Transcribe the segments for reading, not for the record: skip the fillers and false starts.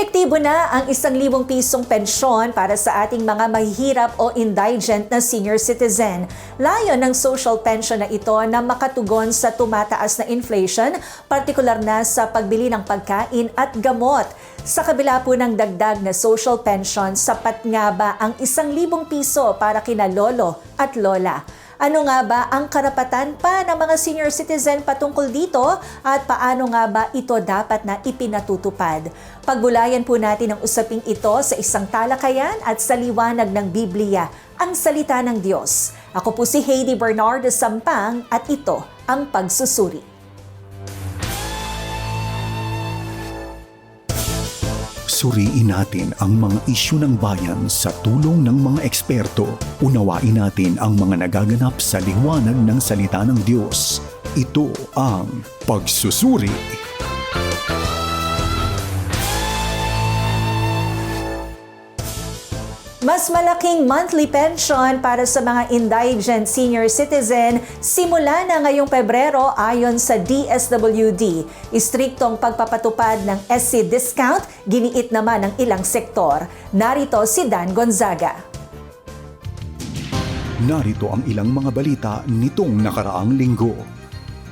Epektibo na ang 1,000 pisong pensyon para sa ating mga mahihirap o indigent na senior citizen. Layon ng social pension na ito na makatugon sa tumataas na inflation, partikular na sa pagbili ng pagkain at gamot. Sa kabila po ng dagdag na social pension, sapat nga ba ang 1,000 piso para kina lolo at lola? Ano nga ba ang karapatan pa ng mga senior citizen patungkol dito at paano nga ba ito dapat na ipinatutupad? Pagbulayan po natin ang usaping ito sa isang talakayan at sa liwanag ng Biblia, ang salita ng Diyos. Ako po si Heidi Bernardo Sampang at ito ang Pagsusuri. Suriin natin ang mga isyu ng bayan sa tulong ng mga eksperto. Unawain natin ang mga nagaganap sa liwanag ng salita ng Diyos. Ito ang Pagsusuri. Mas malaking monthly pension para sa mga indigent senior citizen simula na ngayong Pebrero ayon sa DSWD. Istriktong pagpapatupad ng SC discount, giniit naman ng ilang sektor. Narito si Dan Gonzaga. Narito ang ilang mga balita nitong nakaraang linggo.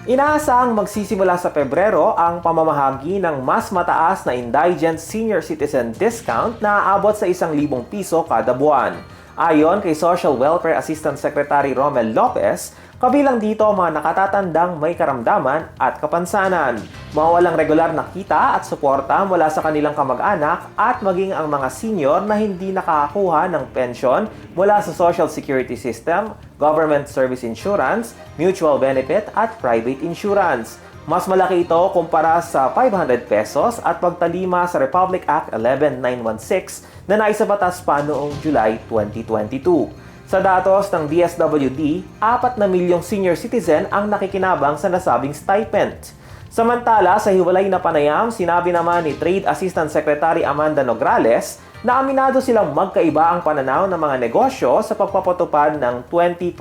Inaasahang magsisimula sa Pebrero ang pamamahagi ng mas mataas na indigent senior citizen discount na aabot sa 1,000 piso kada buwan. Ayon kay Social Welfare Assistant Secretary Romel Lopez, kabilang dito ang mga nakatatandang may karamdaman at kapansanan, mawawalang regular na kita at suporta mula sa kanilang kamag-anak at maging ang mga senior na hindi nakakakuha ng pensyon mula sa Social Security System, Government Service Insurance, Mutual Benefit at Private Insurance. Mas malaki ito kumpara sa 500 pesos at pagtalima sa Republic Act 11916 na naisabatas pa noong July 2022. Sa datos ng DSWD, 4 na milyong senior citizen ang nakikinabang sa nasabing stipend. Samantala, sa hiwalay na panayam, sinabi naman ni Trade Assistant Secretary Amanda Nograles na aminado silang magkaiba ang pananaw ng mga negosyo sa pagpapatupad ng 20%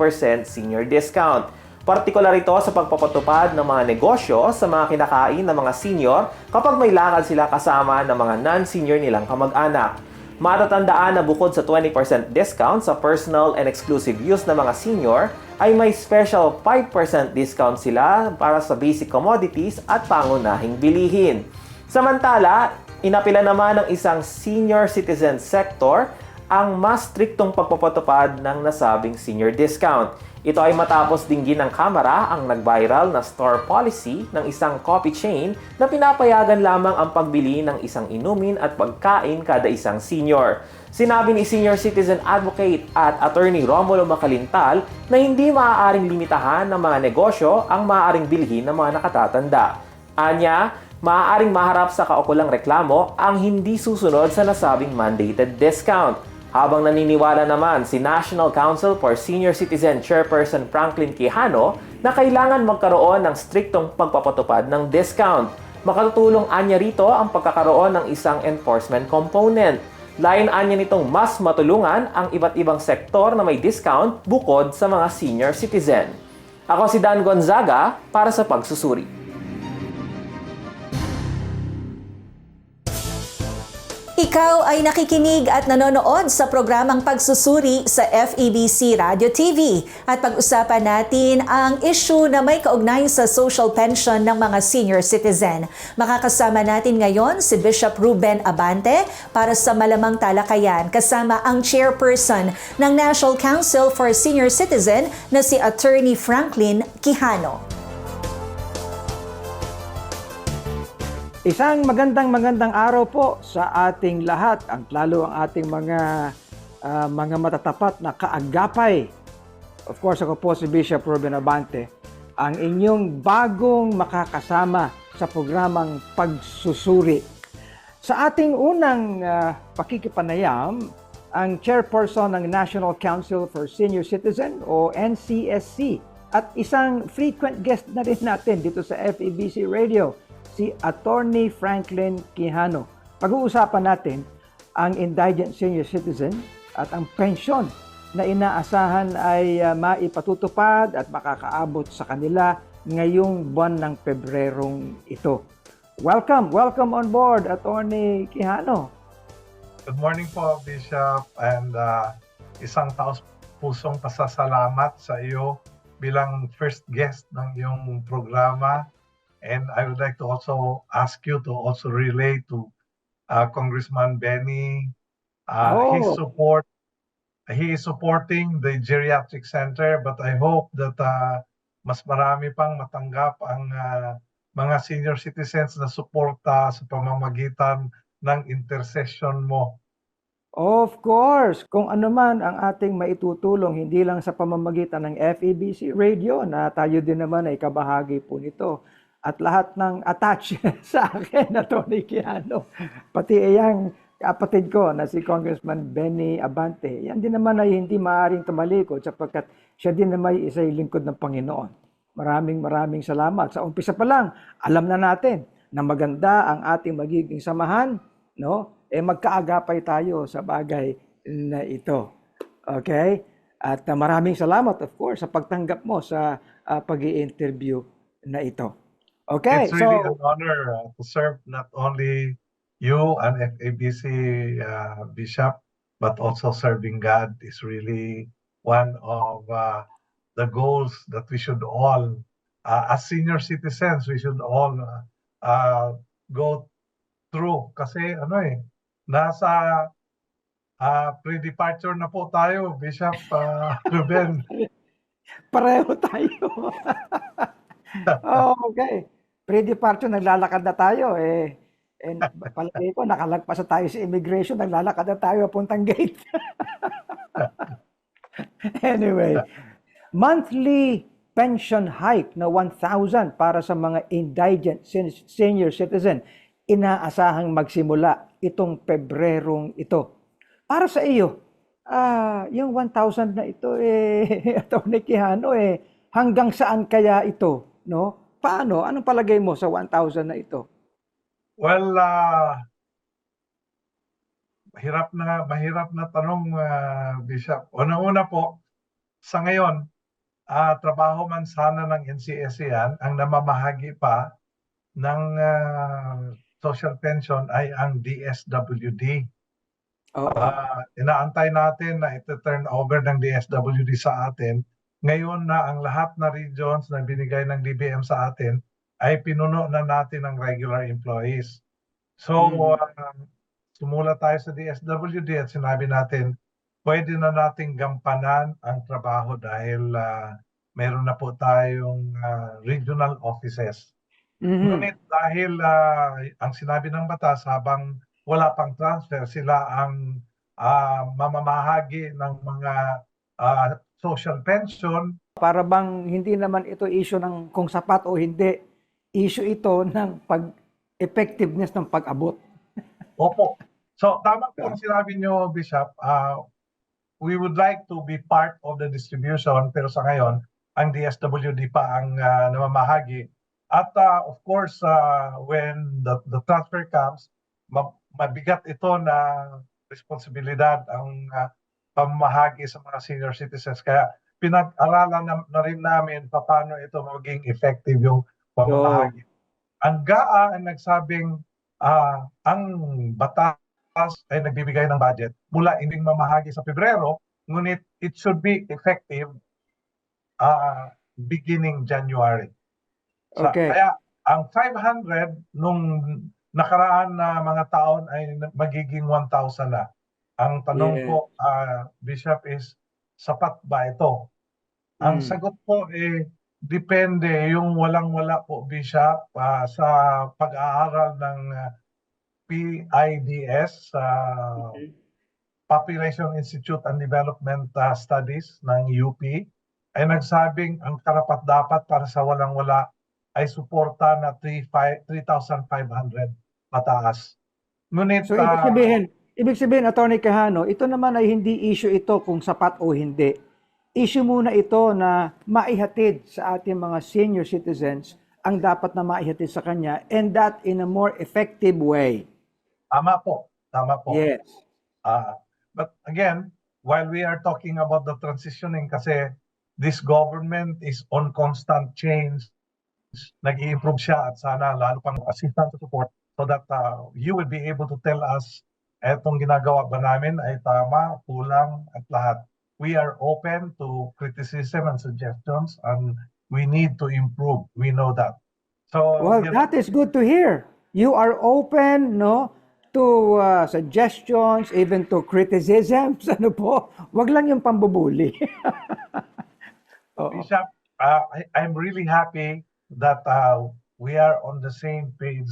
senior discount. Partikular ito sa pagpapatupad ng mga negosyo sa mga kinakain ng mga senior kapag may lakad sila kasama ng mga non-senior nilang kamag-anak. Matatandaan na bukod sa 20% discount sa personal and exclusive use ng mga senior, ay may special 5% discount sila para sa basic commodities at pangunahing bilihin. Samantala, inapila naman ng isang senior citizen sector ang mas striktong pagpapatupad ng nasabing senior discount. Ito ay matapos dinggin ng Kamara ang nag-viral na store policy ng isang coffee chain na pinapayagan lamang ang pagbili ng isang inumin at pagkain kada isang senior. Sinabi ni Senior Citizen Advocate at Attorney Romulo Macalintal na hindi maaaring limitahan ng mga negosyo ang maaaring bilhin ng mga nakatatanda. Anya, maaaring maharap sa kaukulang reklamo ang hindi susunod sa nasabing mandated discount. Habang naniniwala naman si National Council for Senior Citizen Chairperson Franklin Quijano na kailangan magkaroon ng striktong pagpapatupad ng discount. Makatutulong anya rito ang pagkakaroon ng isang enforcement component. Layon anya nitong mas matulungan ang iba't ibang sektor na may discount bukod sa mga senior citizen. Ako si Dan Gonzaga para sa Pagsusuri. Ikaw ay nakikinig at nanonood sa programang Pagsusuri sa FEBC Radio TV at pag-usapan natin ang issue na may kaugnay sa social pension ng mga senior citizen. Makakasama natin ngayon si Bishop Ruben Abante para sa malamang talakayan kasama ang chairperson ng National Council for Senior Citizen na si Attorney Franklin Quijano. Isang magandang araw po sa ating lahat, lalo ang ating mga matatapat na kaagapay. Of course, ako po si Bishop Ruben Abante, ang inyong bagong makakasama sa programang Pagsusuri. Sa ating unang pakikipanayam, ang chairperson ng National Council for Senior Citizen o NCSC at isang frequent guest na rin natin dito sa FEBC Radio, si Attorney Franklin Quijano. Pag-uusapan natin ang indigent senior citizen at ang pensyon na inaasahan ay maipatutupad at makakaabot sa kanila ngayong buwan ng Pebrerong ito. Welcome on board, Attorney Quijano. Good morning po, Bishop, and isang taos-pusong pasasalamat sa iyo bilang first guest ng iyong programa. And I would like to also ask you to also relay to Congressman Benny his Oh. support. He is supporting the geriatric center, but I hope that mas marami pang matanggap ang mga senior citizens na suporta sa pamamagitan ng intercession mo. Of course, kung ano man ang ating maitutulong, hindi lang sa pamamagitan ng FEBC Radio, na tayo din naman ay kabahagi po nito. At lahat ng attach sa akin, Atty. Quijano, pati iyang kapatid ko na si Congressman Benny Abante, yan din naman ay hindi maaaring tumalikod sapagkat siya din naman ay isa'y lingkod ng Panginoon. Maraming salamat. Sa umpisa pa lang, alam na natin na maganda ang ating magiging samahan, no? Magkaagapay tayo sa bagay na ito. Okay? At maraming salamat, of course, sa pagtanggap mo sa pag-i-interview na ito. Okay, It's really an honor to serve not only you and FABC Bishop, but also serving God is really one of the goals that we should all, as senior citizens, we should all go through. Kasi nasa pre-departure na po tayo, Bishop Ruben. pareho tayo. Okay. Pre-departure, naglalakad na tayo. Palagay ko, nakalagpas na tayo sa immigration, naglalakad na tayo puntang gate. Anyway, monthly pension hike na 1,000 para sa mga indigent senior citizen, inaasahang magsimula itong Pebrerong ito. Para sa iyo, yung 1,000 na ito, Atty. Quijano, hanggang saan kaya ito? No? Paano? Anong palagay mo sa 1,000 na ito? Well, mahirap na tanong, Bishop. Una-una po, sa ngayon, trabaho man sana ng NCSC yan, ang namamahagi pa ng social pension ay ang DSWD. Inaantay natin na ito-turn over ng DSWD sa atin. Ngayon na ang lahat na regions na binigay ng DBM sa atin ay pinuno na natin ng regular employees. So, sumula tayo sa DSWD at sinabi natin, pwede na nating gampanan ang trabaho dahil meron na po tayong regional offices. Ngunit dahil ang sinabi ng batas, habang wala pang transfer, sila ang mamamahagi ng mga social pension. Para bang hindi naman ito issue ng kung sapat o hindi, issue ito ng effectiveness ng pag-abot. Opo. So, tama po ang sinabi nyo, Bishop. We would like to be part of the distribution, pero sa ngayon, ang DSWD pa ang namamahagi. At of course, when the transfer comes, mabigat ito na responsibilidad ang pamahagi sa mga senior citizens. Kaya pinag-aralan na rin namin paano ito maging effective yung pamamahagi. Ang GAA ay nagsabing ang batas ay nagbibigay ng budget mula hindi mamahagi sa Pebrero, ngunit it should be effective beginning January. Okay. Kaya ang 500 nung nakaraan na mga taon ay magiging 1,000 na. Ang tanong po, Bishop, is sapat ba ito? Ang sagot po depende, yung walang-wala po, Bishop, sa pag-aaral ng PIDS, Population Institute and Development Studies ng UP, ay nagsabing ang karapat-dapat para sa walang-wala ay suporta na 3,500 mataas. Ngunit, So ibig sabihin, Atty. Quijano, ito naman ay hindi issue ito kung sapat o hindi. Issue muna ito na maihatid sa ating mga senior citizens ang dapat na maihatid sa kanya, and that in a more effective way. Tama po. Yes. But again, while we are talking about the transitioning, kasi this government is on constant change. nag-i-improve siya at sana lalo pang assistance support so that you will be able to tell us etong ginagawa ba namin ay tama, kulang at lahat. We are open to criticism and suggestions and we need to improve. We know that. So, Well, that is good to hear. You are open, no, to suggestions, even to criticisms. Ano po? Wag lang yung pambubuli. Oo. Bishop, I'm really happy that we are on the same page.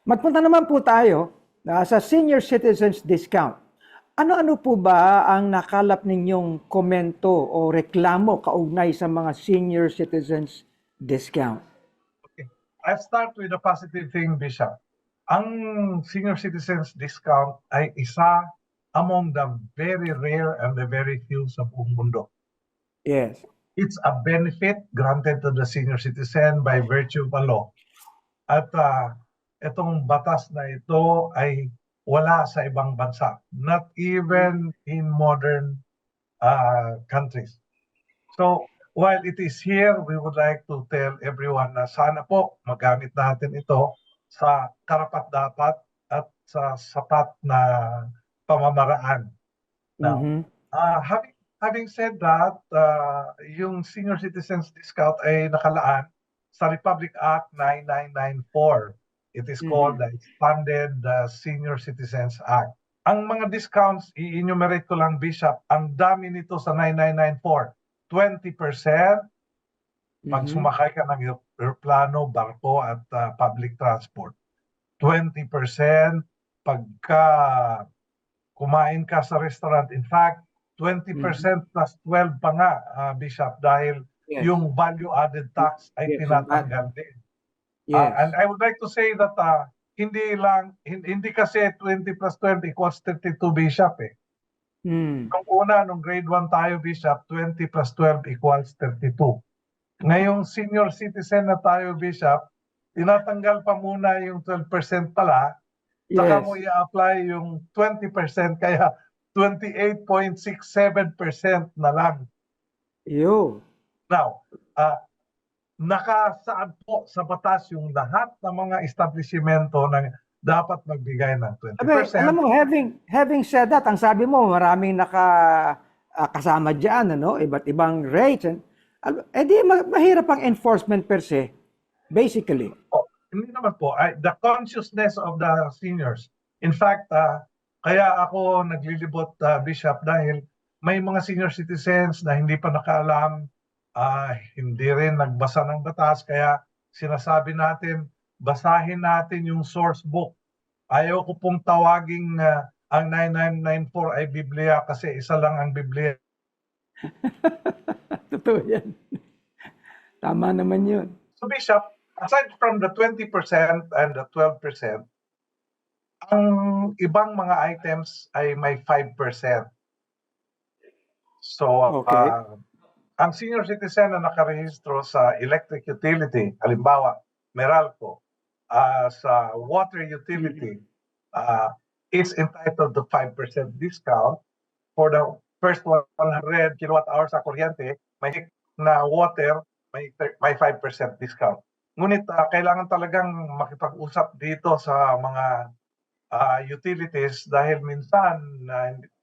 Magpunta naman po tayo sa senior citizens discount. Ano-ano po ba ang nakalap ninyong komento o reklamo kaugnay sa mga senior citizens discount? I'll start with the positive thing, Bishop. Ang senior citizens discount ay isa among the very rare and the very few sa buong mundo. Yes. It's a benefit granted to the senior citizen by virtue of a law. At itong batas na ito ay wala sa ibang bansa, not even in modern countries. So, while it is here, we would like to tell everyone na sana po magamit natin ito sa karapat-dapat at sa sapat na pamamaraan. Now, Mhm. having said that, yung senior citizens discount ay nakalaan sa Republic Act 9994. It is called the Expanded Senior Citizens Act. Ang mga discounts, i-enumerate ko lang, Bishop, ang dami nito sa 9994. 20% pag sumakay ka ng aeroplano, barko at public transport. 20% pagka kumain ka sa restaurant. In fact, 20% plus 12 pa nga, Bishop, dahil Yes. yung value-added tax ay Yes, tinatanggal din. Yes. And I would like to say that hindi kasi 20 plus 12 equals 32, Bishop eh. Mm. Nung una, nung grade 1 tayo, Bishop, 20 plus 12 equals 32. Ngayong senior citizen na tayo, Bishop, tinatanggal pa muna yung 12% pala, saka Yes. mo i-apply yung 20%, kaya 28.67% na lang. Yo. Now, nakasaad po sa batas yung lahat ng mga establishmento na dapat magbigay ng 20%. Alam mo, having said that, ang sabi mo, maraming kasama dyan, ano? Iba't ibang rates. Di mahirap ang enforcement per se, basically. Hindi naman po. The consciousness of the seniors. In fact, kaya ako naglilibot, Bishop, dahil may mga senior citizens na hindi pa nakaalam, hindi rin nagbasa ng batas, kaya sinasabi natin, basahin natin yung source book. Ayaw ko pong tawaging ang 9994 ay Biblia kasi isa lang ang Biblia. Totoo yan. Tama naman yun. So Bishop, aside from the 20% and the 12%, ang ibang mga items ay may 5%. So, Okay. ang senior citizen na nakarehistro sa electric utility, halimbawa, Meralco, sa water utility, is entitled to 5% discount for the first 100 kilowatt hours sa kuryente, may na water, may 5% discount. Ngunit kailangan talagang makipag-usap dito sa mga utilities dahil minsan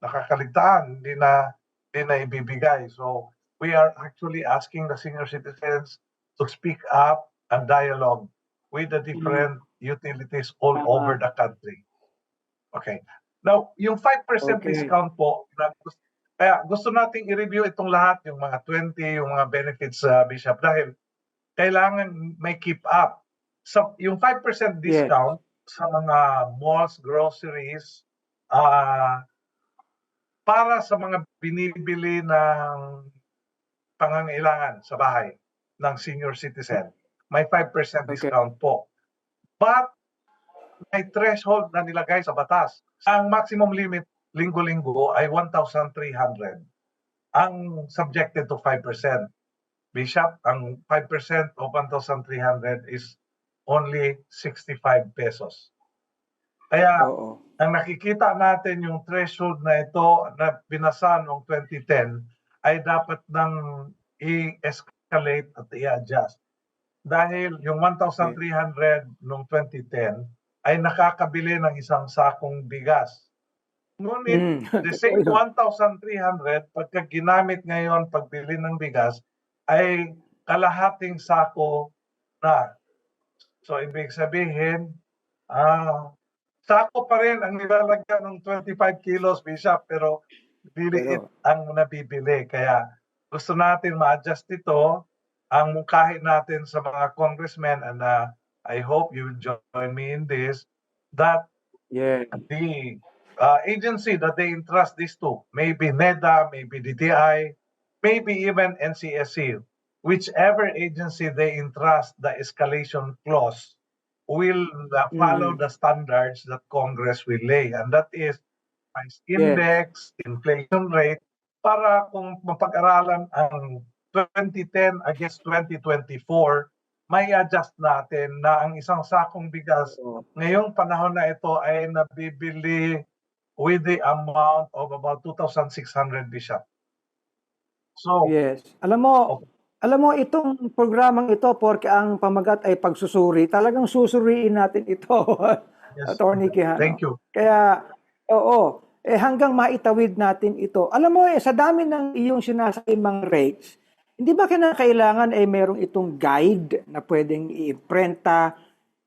nakakaligtaan, hindi na ibibigay. So we are actually asking the senior citizens to speak up and dialogue with the different utilities all over the country. Okay. Now, yung 5% Okay. discount po, kaya gusto nating i-review itong lahat, yung mga 20, yung mga benefits, Bishop, dahil kailangan may keep up. So, yung 5% discount sa mga malls, groceries, para sa mga binibili ng pangangailangan sa bahay ng senior citizen, may 5% discount po. But may threshold na nilagay sa batas. Ang maximum limit linggo-linggo ay 1,300. Ang subjected to 5%. Bishop, ang 5% of 1,300 is only 65 pesos. Kaya Oo. ang nakikita natin yung threshold na ito na binasa noong 2010 ay dapat nang i-escalate at i-adjust. dahil yung 1,300 noong 2010 ay nakakabili ng isang sakong bigas. Ngunit the same 1,300 pagka ginamit ngayon pagbili ng bigas ay kalahating sako na. So ibig sabihin, sako pa rin ang nilalagyan ng 25 kilos, Bishop, pero liliit ang nabibili. Kaya gusto natin ma-adjust ito, ang mungkahi natin sa mga congressmen, and I hope you will join me in this, that Yeah. the agency that they entrust this to, maybe NEDA, maybe DTI, maybe even NCSC, whichever agency they entrust the escalation clause will follow the standards that Congress will lay, and that is price index, inflation rate, para kung mapag-aralan ang 2010 against 2024, may adjust natin na ang isang sakong bigas ngayong panahon na ito ay nabibili with the amount of about 2,600, Bishop. So, Yes. Alam mo itong programang ito, porque ang pamagat ay pagsusuri, talagang susuriin natin ito, yes, Attorney Quijano. thank you. Kaya, oo, hanggang maitawid natin ito. Alam mo, sa dami ng iyong sinasabing rates, hindi ba kailangan merong itong guide na pwedeng i-imprenta?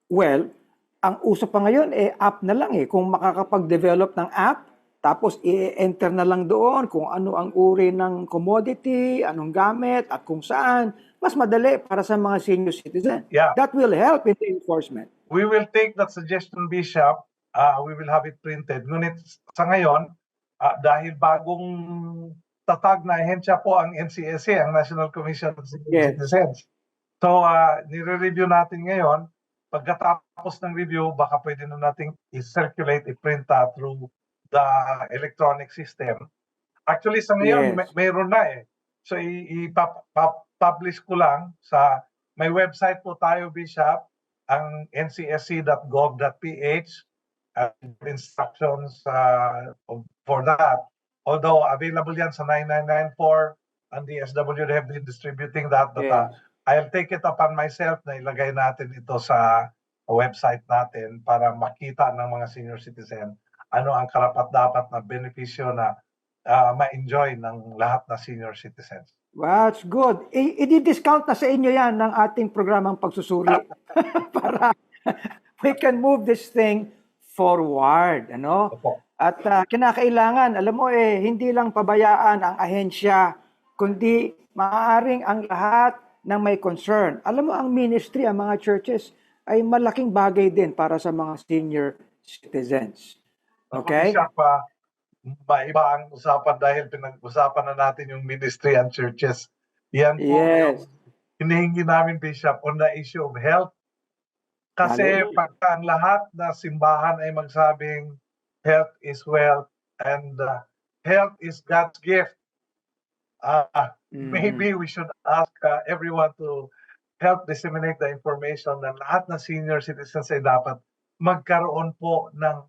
Well, ang uso pa ngayon, app na lang Kung makakapag-develop ng app, tapos i-enter na lang doon kung ano ang uri ng commodity, anong gamit, at kung saan, mas madali para sa mga senior citizen. Yeah. That will help in the enforcement. We will take that suggestion, Bishop. We will have it printed. Ngunit sa ngayon, dahil bagong tatag na ahensya po ang NCSC, ang National Commission on Senior Citizens. So, nire-review natin ngayon. Pagkatapos ng review, baka pwede na nating i-circulate, i-printa through the electronic system. Actually, sa ngayon, mayroon na So, i-publish ko lang sa may website po tayo, Bishop, ang ncsc.gov.ph, instructions for that. Although available yan sa 9994 and the SW have been distributing that, but I'll take it upon myself na ilagay natin ito sa website natin para makita ng mga senior citizen ano ang karapat-dapat na benepisyo na ma-enjoy ng lahat na senior citizens. Wow, that's good. I-discount na sa inyo yan ng ating programang pagsusuri para we can move this thing forward. Opo. At kinakailangan, alam mo hindi lang pabayaan ang ahensya, kundi maaaring ang lahat ng may concern. Alam mo, ang ministry, ang mga churches, ay malaking bagay din para sa mga senior citizens. Okay? Iba ang usapan dahil pinag-usapan na natin yung ministry and churches. Yan po yung hinihingi namin, Bishop, on the issue of health. Kasi pagka ang lahat na simbahan ay magsabing health is wealth and health is God's gift, maybe we should ask everyone to help disseminate the information na lahat na senior citizens ay dapat magkaroon po ng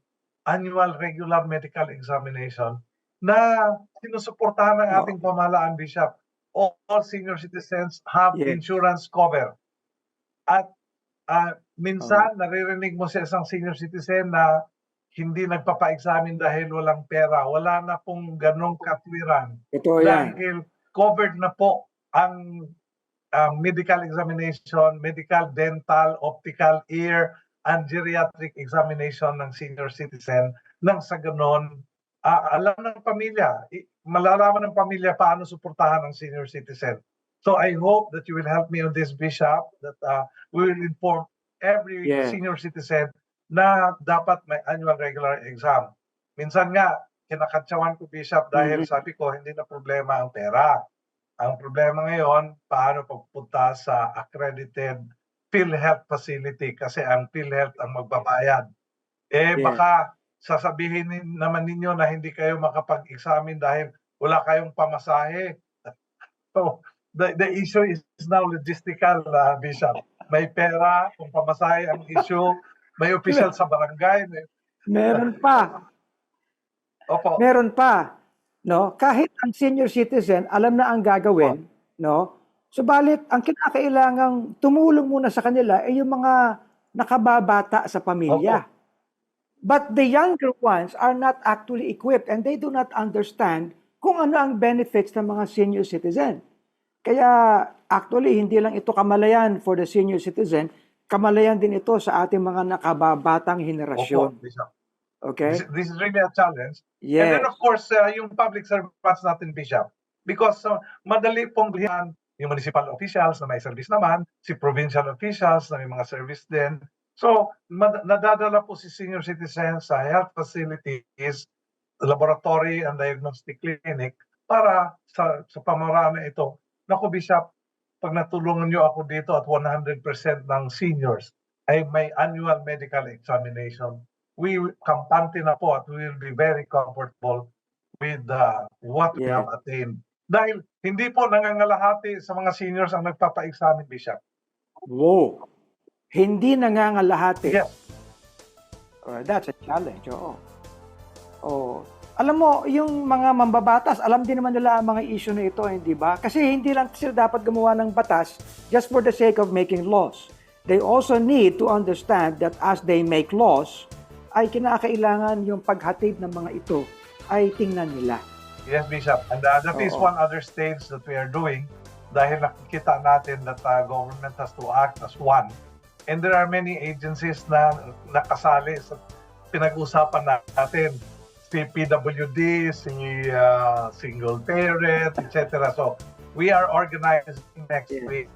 annual regular medical examination na sinusuportahan ng ating pamahalaan, Bishop. All senior citizens have insurance cover. At minsan, naririnig mo sa isang senior citizen na hindi nagpapa-examine dahil walang pera. Wala na pong ganong katwiran. Dahil covered na po ang medical examination, medical, dental, optical, ear, and geriatric examination ng senior citizen nang sa ganon, alam ng pamilya, malalaman ng pamilya paano suportahan ng senior citizen. So I hope that you will help me on this, Bishop, that we will inform every senior citizen na dapat may annual regular exam. Minsan nga, kinakatsawan ko, Bishop, dahil sabi ko, hindi na problema ang pera. Ang problema ngayon, paano pagpunta sa accredited PhilHealth facility kasi ang PhilHealth ang magbabayad. Baka sasabihin naman ninyo na hindi kayo makapag-examine dahil wala kayong pamasahe. So, the issue is now logistical, Bishop. May pera, kung pamasahe ang issue, may official sa barangay. Meron pa. Opo. Meron pa. No? Kahit ang senior citizen, alam na ang gagawin, no? Subalit, ang kinakailangang tumulong muna sa kanila ay yung mga nakababata sa pamilya. But the younger ones are not actually equipped and they do not understand kung ano ang benefits ng mga senior citizen. Kaya actually, hindi lang ito kamalayan for the senior citizen, kamalayan din ito sa ating mga nakababatang henerasyon. Opo, Bishop. Okay? This is really a challenge. Yes. And then of course, yung public servants natin, Bishop, because madali pong bilihan yung municipal officials na may service naman, si provincial officials na may mga service din. So, nadadala po si senior citizens sa health facilities, laboratory and diagnostic clinic para sa pamaraan na ito. Naku, Bishop, pag natulungan nyo ako dito at 100% ng seniors ay may annual medical examination, we kampante na po at we will be very comfortable with what we have attained. Dahil hindi po nangangalahati sa mga seniors ang nagpapa-examine, Bishop. Wow! Hindi nangangalahati. Yes. That's a challenge, oo. Oh. Alam mo, yung mga mambabatas, alam din naman nila ang mga issue na ito, hindi ba? Kasi hindi lang sila dapat gumawa ng batas just for the sake of making laws. They also need to understand that as they make laws, ay kinakailangan yung paghatid ng mga ito ay tingnan nila. Yes, Bishop. And that is one other stage that we are doing dahil nakikita natin that government has to act as one. And there are many agencies na nakasali sa pinag-usapan natin. Si PWD, si single parent, etc. So, we are organizing next week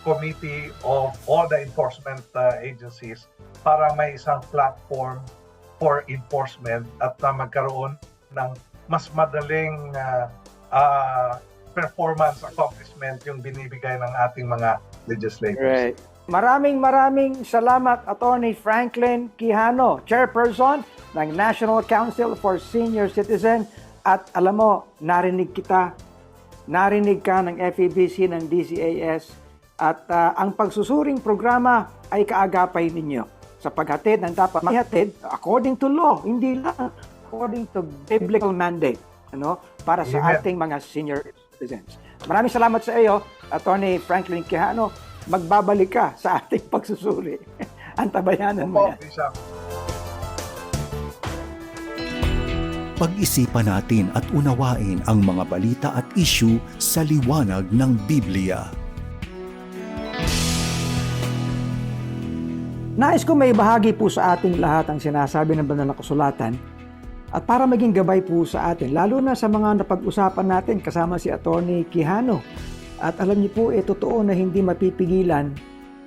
committee of all the enforcement agencies para may isang platform for enforcement at magkaroon ng mas madaling performance accomplishment yung binibigay ng ating mga legislators. Right. Maraming salamat, Attorney Franklin Quijano, Chairperson ng National Council for Senior Citizen. At alam mo, narinig ka ng FEBC, ng DCAS, at ang pagsusuring programa ay kaagapay ninyo sa paghatid ng dapat maihatid according to law, hindi lang according to biblical mandate, para sa ating mga senior citizens. Maraming salamat sa iyo, Attorney Franklin Quijano. Magbabalik ka sa ating pagsusuri. Antabayanan mo yan. Bishop. Pag-isipan natin at unawain ang mga balita at issue sa liwanag ng Biblia. Nais ko may bahagi po sa ating lahat ang sinasabi ng banal na kasulatan at para maging gabay po sa atin, lalo na sa mga napag-usapan natin kasama si Attorney Quijano. At alam niyo po, totoo na hindi mapipigilan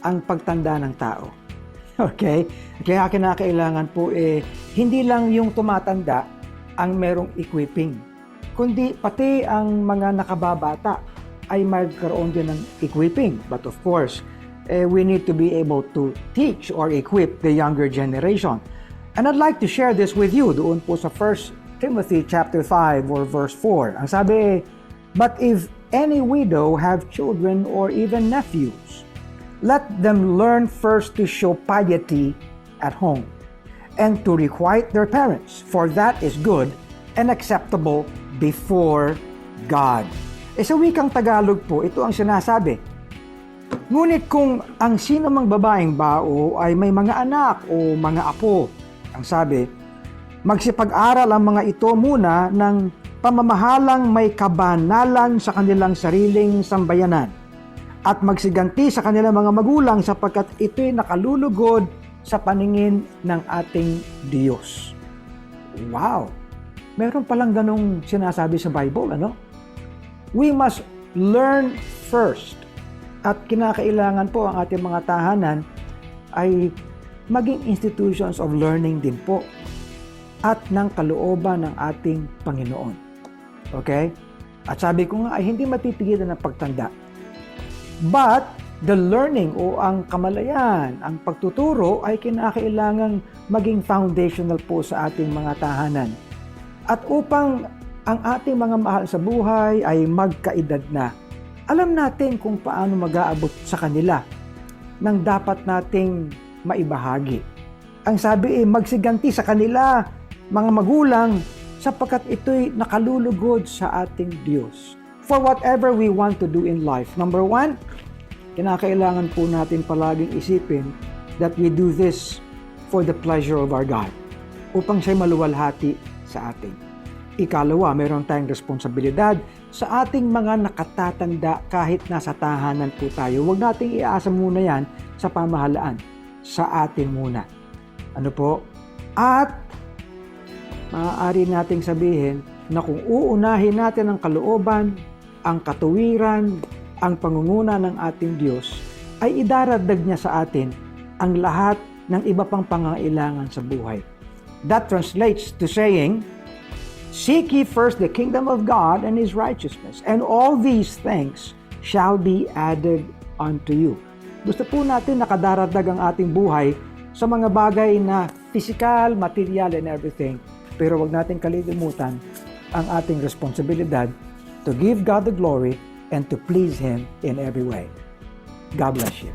ang pagtanda ng tao. Okay? Kaya kinakailangan po, hindi lang yung tumatanda ang merong equipping, kundi pati ang mga nakababata ay magkaroon din ng equipping. But of course, we need to be able to teach or equip the younger generation. And I'd like to share this with you doon po sa 1 Timothy chapter 5 or verse 4. Ang sabi, "But if any widow have children or even nephews, let them learn first to show piety at home and to requite their parents, for that is good and acceptable before God." Sa wikang Tagalog po, ito ang sinasabi. Ngunit kung ang sino mang babaeng bao ay may mga anak o mga apo, ang sabi, magsipag-aral ang mga ito muna ng pamamahalang may kabanalan sa kanilang sariling sambayanan at magsiganti sa kanilang mga magulang sapagkat ito'y nakalulugod sa paningin ng ating Diyos. Wow! Meron palang ganong sinasabi sa Bible, We must learn first. At kinakailangan po ang ating mga tahanan ay maging institutions of learning din po at ng kalooban ng ating Panginoon. Okay? At sabi ko nga ay hindi mapipigilan ng pagtanda. But the learning o ang kamalayan, ang pagtuturo ay kinakailangang maging foundational po sa ating mga tahanan. At upang ang ating mga mahal sa buhay ay magkaedad na, alam natin kung paano mag-aabot sa kanila ng dapat nating maibahagi. Ang sabi magsiganti sa kanila, mga magulang, sapagkat ito'y nakalulugod sa ating Diyos. for whatever we want to do in life. Number one, kinakailangan po natin palaging isipin that we do this for the pleasure of our God, upang siya'y maluwalhati sa atin. Ikalawa, meron tayong responsibilidad sa ating mga nakatatanda kahit nasa tahanan po tayo. Huwag nating iasa muna yan sa pamahalaan, sa atin muna. Ano po? At maaari nating sabihin na kung uunahin natin ang kalooban, ang katuwiran, ang pangunguna ng ating Diyos, ay idaragdag niya sa atin ang lahat ng iba pang pangangailangan sa buhay. That translates to saying, seek ye first the kingdom of God and His righteousness, and all these things shall be added unto you. Gusto po natin nakadaragdag ang ating buhay sa mga bagay na physical, material, and everything. Pero wag natin kalilimutan ang ating responsibilidad to give God the glory and to please Him in every way. God bless you.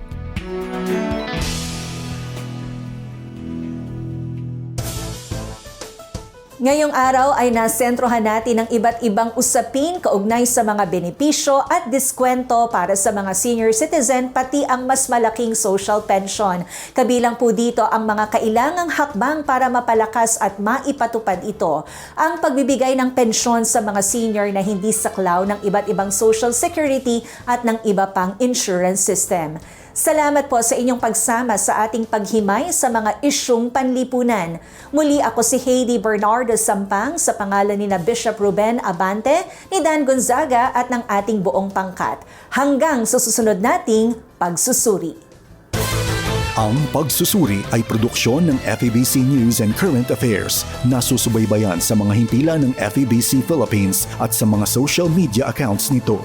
Ngayong araw ay nasentrohan natin ang iba't ibang usapin kaugnay sa mga benepisyo at diskwento para sa mga senior citizen pati ang mas malaking social pension. Kabilang po dito ang mga kailangang hakbang para mapalakas at maipatupad ito. Ang pagbibigay ng pensyon sa mga senior na hindi saklaw ng iba't ibang social security at ng iba pang insurance system. Salamat po sa inyong pagsama sa ating paghimay sa mga isyung panlipunan. Muli ako si Heidi Bernardo Sampang sa pangalan ni Bishop Ruben Abante, ni Dan Gonzaga at ng ating buong pangkat. Hanggang sa susunod nating pagsusuri. Ang pagsusuri ay produksyon ng FEBC News and Current Affairs na susubaybayan sa mga himpilan ng FEBC Philippines at sa mga social media accounts nito.